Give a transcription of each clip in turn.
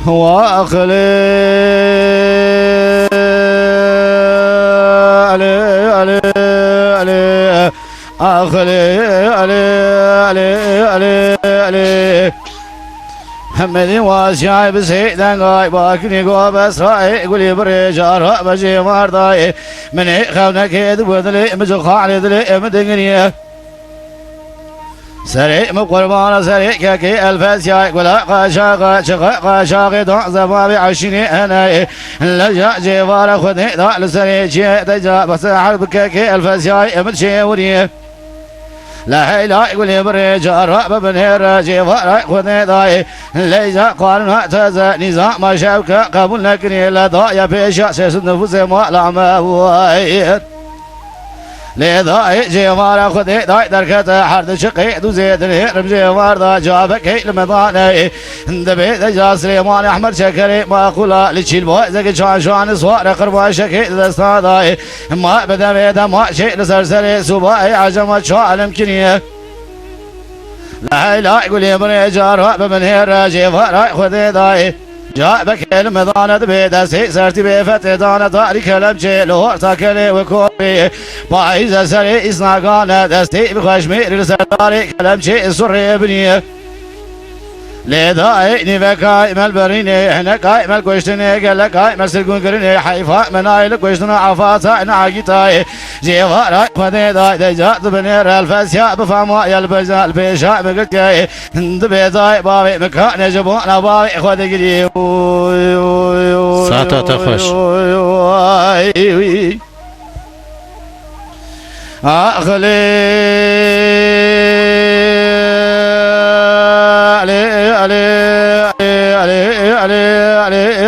واخلي علي علي علي اخلي علي علي علي علي همدي واسعي بسيدان قاي باكني قوا بس راي قولي بريجار بجي مارداي مني خونك يدبدلي مجخ علي دلي مدنيا سريع مقربان سريع كاكي الفاسياي ولا قاشاق شق قاشاق دون زبابي عشيني انا لجا جيوار خذني ذا لسريع شي دجا بس حرب كاكي الفاسياي متشي وريه لا هي لا يقول بريجار ببنير جيوار خذني ذا ليجا قانون تزا نظام ما شوكه قبول نكني لا ضايا بيشا سيس نفوس ما لا ما وايد لذا جيوار خذي داي دركته حرد شقي دوزيدني رمزي واردا جابك المضاني دبي دجا سليمان احمد شكري ما قولا لتشيل بو زك شان صوار قربا شكي دستاداي ما بدا بدا ما شيء لسرسري سباي عجم شعلم كنيه لا لا يقول يا بني جار بمن هير جيوار خذي داي جاء بكل مضانة بدسي سرتي بفتدانة تاريخ لمشي لور تاكلي وكوبي بايز سري إسناقانة دستي بخشمير السرداري كلمشي سري بنيه لذا نيفكاي ملبريني هنا كاي ملكوشتني قال كاي مسرقون كرني حيفا منايل كوشتنا عفاتا نعاقيتاي جيوارا خذي داي دجات بنير الفاسيا بفاما يلبجا البيشا بقلتاي دبيزاي بابي مكان جبونا بابي خذي قلي ساعتا تخش أخلي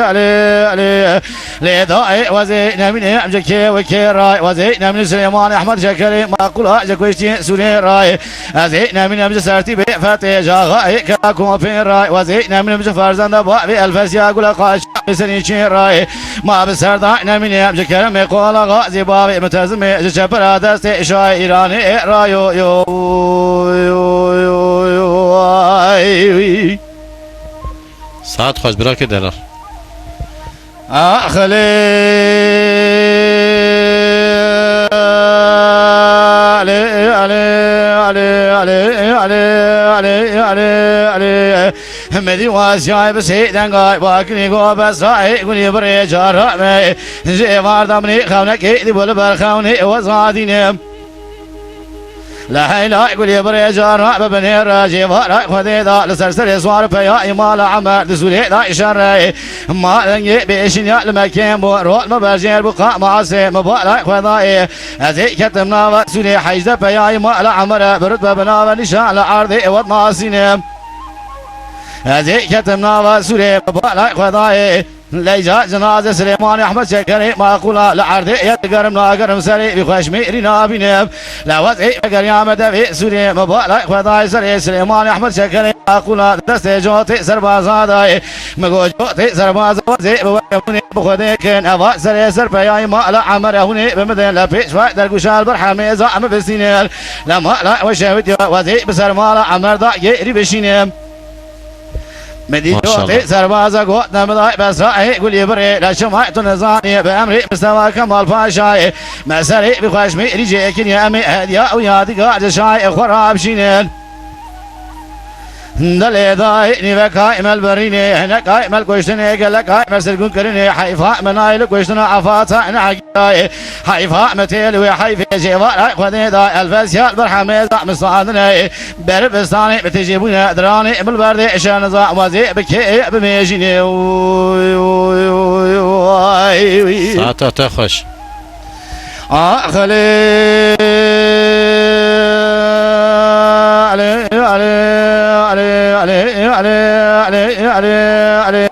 علي لذا وزينا من أمجكي وكيراي وزينا من سليمان أحمد شكري ما قلها جكوشتي سوري راي وزينا من أمج سرتي بفتي جاغاي كاكو في راي وزينا من أمج فرزان دبابي الفسيا قل قاش بسنيشي راي ما بسردانا من أمج كرم قول غازي بابي متزمي جشبرا دستي شاي إيراني رايو يو يو يو يو ساعت خوش برا که دلار أخلي علي همدي واسعي بسيدان قاي باكني قوا بس راي قولي بريجار رأمي جيوار دمني خونك يدي بول برخوني وزاديني لا هي لا يقول يا بريجار ببني راجي ورا خذي ذا لسرسر سوار فيا إمال عمر دسولي لا شر ما لنجي بيشين يا المكان بورول مبرجير بقاء معسي مبارك خذاي هذي كتمنا وسولي حيزة فيا إمال عمر برد ببنا ونشان لعرضي وطناسين هذي كتمنا وسولي مبارك خذاي ليجا جنازة سليمان أحمد شكري ما قولا لعرضي يتقرم ناقرم سري بخشميري نابينب لوزعي قريام دفي سوري مبارك خداي سري سليمان أحمد شكري ما قولا دستي جوتي سربازاداي مقو جوتي سرباز وزي بوكموني بخدي كن أفا سري سربياي ما لا عمر هوني بمدين لبيش فايد درقشال برحمي زعم بسينيل لما لا وشاوتي وزي بسر ما لا عمر دا يري بشينيب مدينتي سربازا قوت نمضاي بس راي قول يبري لا شمعت نظاني بأمري مستوى كمال باشاي مسري بخشمي رجيك يا أمي هديا ويادي قاعد شاي خراب شينين دلي ضاي نيفكاي ملبريني هنا كاي ملكوشتني قال كاي مسرقون كرني حيفا منايل كوشتنا عفاتا نعقاي حيفا متيل وحيفي جيوار خذي ضاي الفاسيال برحمي ضاع مصادني بربستاني بتجيبون دراني بالبردي شان ضاع وزي بكي بميجيني ساعتا تخش أخلي علي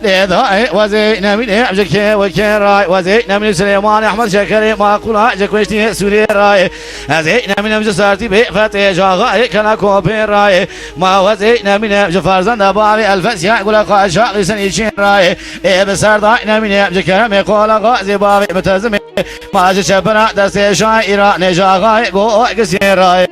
لذا وزينا من أمجك وكيراي وزينا من سليمان أحمد شكري ما قولا جكوشتي سوري راي وزينا من أمج سارتي بفتي جاغاي كنا كوبي راي ما وزينا من أمج فرزان دبابي الفسيا قولا قاشاق سنيشين راي بسردائنا من أمج كرمي قولا غازي بابي متزمي ما جشبنا دستي شايرا نجاغاي قوة قسيراي